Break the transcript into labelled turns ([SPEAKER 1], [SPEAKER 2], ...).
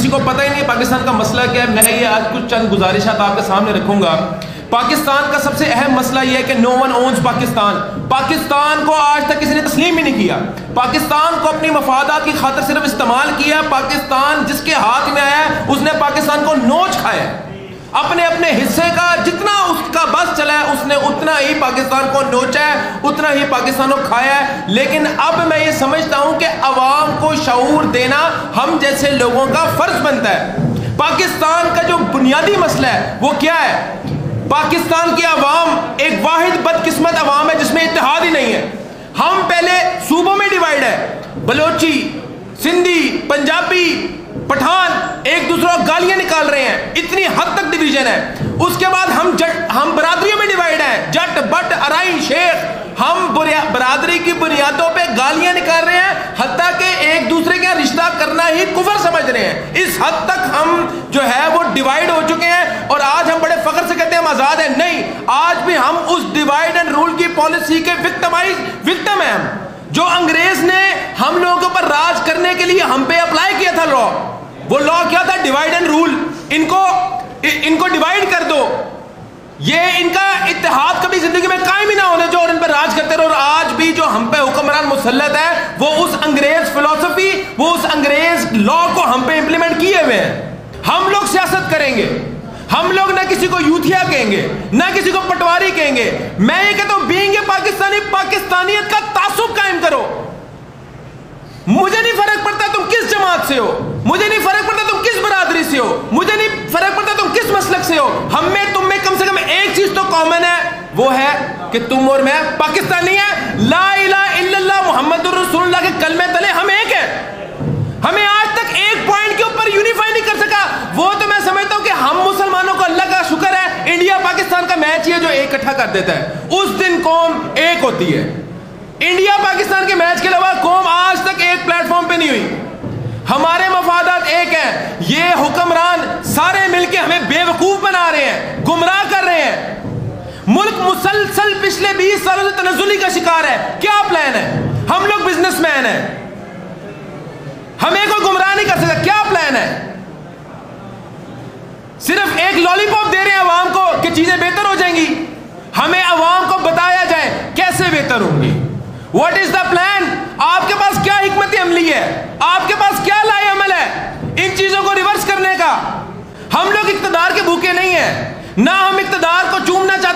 [SPEAKER 1] کسی کو پتہ ہی نہیں پاکستان کا مسئلہ کیا ہے. میں یہ آج کچھ چند گزارشات آپ کے سامنے رکھوں گا. پاکستان کا سب سے اہم مسئلہ یہ ہے کہ no one owns Pakistan. Pakistan کو آج تک کسی نے تسلیم ہی نہیں کیا. پاکستان کو اپنی مفادات کی خاطر صرف استعمال کیا. پاکستان جس کے ہاتھ میں آیا ہے اس نے پاکستان کو نوچ کھایا. اپنے اپنے حصے کا جتنا اس کا بس چلا ہے اس نے اتنا ہی پاکستان کو نوچا ہے, اتنا ہی پاکستان کو کھایا ہے. لیکن اب میں یہ سمجھتا ہوں کہ عوام کو شعور دینا ہم جیسے لوگوں کا فرض بنتا ہے. پاکستان کا جو بنیادی مسئلہ ہے وہ کیا ہے؟ پاکستان کی عوام ایک واحد بدقسمت عوام ہے جس میں اتحاد ہی نہیں ہے. ہم پہلے صوبوں میں ڈیوائیڈ ہے, بلوچی, سندھی, پنجابی, پٹھان ایک دوسرے کو گالیاں نکال رہے ہیں, اتنی حد تک ڈویژن ہے. اس کے بعد ہم برادریوں میں ڈیوائیڈ ہیں, جٹ, بٹ, ارائی, شیخ. ہم برادری کی بنیادوں پہ گالیاں نکال رہے ہیں, حتیٰ کہ ایک دوسرے کے رشتہ کرنا ہی کفر سمجھ رہے ہیں. اس حد تک ہم جو ہے وہ ڈیوائیڈ ہو چکے ہیں. اور آج ہم بڑے فخر سے کہتے ہیں ہم آزاد ہیں. نہیں, آج بھی ہم اس ڈیوائیڈ اینڈ رول کی پالیسی کے وکٹم ہیں. ہم جو انگریز نے ہم لوگوں کے اوپر راج کرنے کے لیے ہم پہ اپلائی کیا تھا لا, وہ لا کیا تھا؟ Divide and role. ان کو ڈیوائیڈ کر دو, یہ ان کا اتحاد کبھی زندگی میں قائم ہی نہ ہونے جو, اور ان پر راج کرتے رہو. اور آج بھی جو ہم پہ حکمران مسلط ہے وہ اس انگریز فلسفی, وہ اس انگریز لا کو ہم پہ امپلیمنٹ کیے ہوئے ہیں. ہم لوگ سیاست کریں گے, ہم لوگ نہ کسی کو یوتھیا کہیں گے نہ کسی کو پٹواری کہیں گے. میں یہ کہتا ہوں بینگ اے پاکستانی, پاکستانیت کا تعصب قائم کرو. مجھے نہیں فرق پڑتا تم کس جماعت سے ہو, مجھے نہیں فرق پڑتا تم کس برادری سے ہو, مجھے نہیں فرق پڑتا تم کس مسلک سے ہو. ہم میں تم میں کم سے کم ایک چیز تو کامن ہے, وہ ہے کہ تم اور میں پاکستانی ہیں. لا الہ الا اللہ محمد الرسول اللہ کے کلمے تلے ہم ایک ہیں. ہمیں آج تک ایک پوائنٹ کے اوپر یونیفائی نہیں کر سکا. وہ تو میں سمجھتا ہوں کہ ہم مسلمانوں کو اللہ کا شکر ہے انڈیا پاکستان کا میچ ہے جو ایک اکٹھا کر دیتا ہے. اس دن قوم ایک ہوتی ہے. انڈیا پاکستان کے میچ کے علاوہ قوم آج تک ایک پلیٹ فارم پہ نہیں ہوئی. ہمارے مفادات ایک ہیں. یہ حکمران سارے مل کے ہمیں بے وقوف بنا رہے ہیں, گمراہ کر رہے ہیں. ملک مسلسل پچھلے 20 سالوں سے تنزلی کا شکار ہے. کیا پلان ہے؟ ہم لوگ بزنس مین ہیں, ہمیں کوئی گمراہ نہیں کر سکتا. کیا پلان ہے؟ صرف ایک لالی پاپ دے رہے ہیں عوام کو کہ چیزیں بہتر ہو جائیں گی. ہمیں عوام کو بتایا جائے کیسے بہتر ہوں گی. What is the plan? آپ کے پاس کیا حکمت عملی ہے, آپ کے پاس کیا لائے عمل ہے ان چیزوں کو ریورس کرنے کا؟ ہم لوگ اقتدار کے بھوکے نہیں ہیں, نہ ہم اقتدار کو چومنا چاہتے ہیں.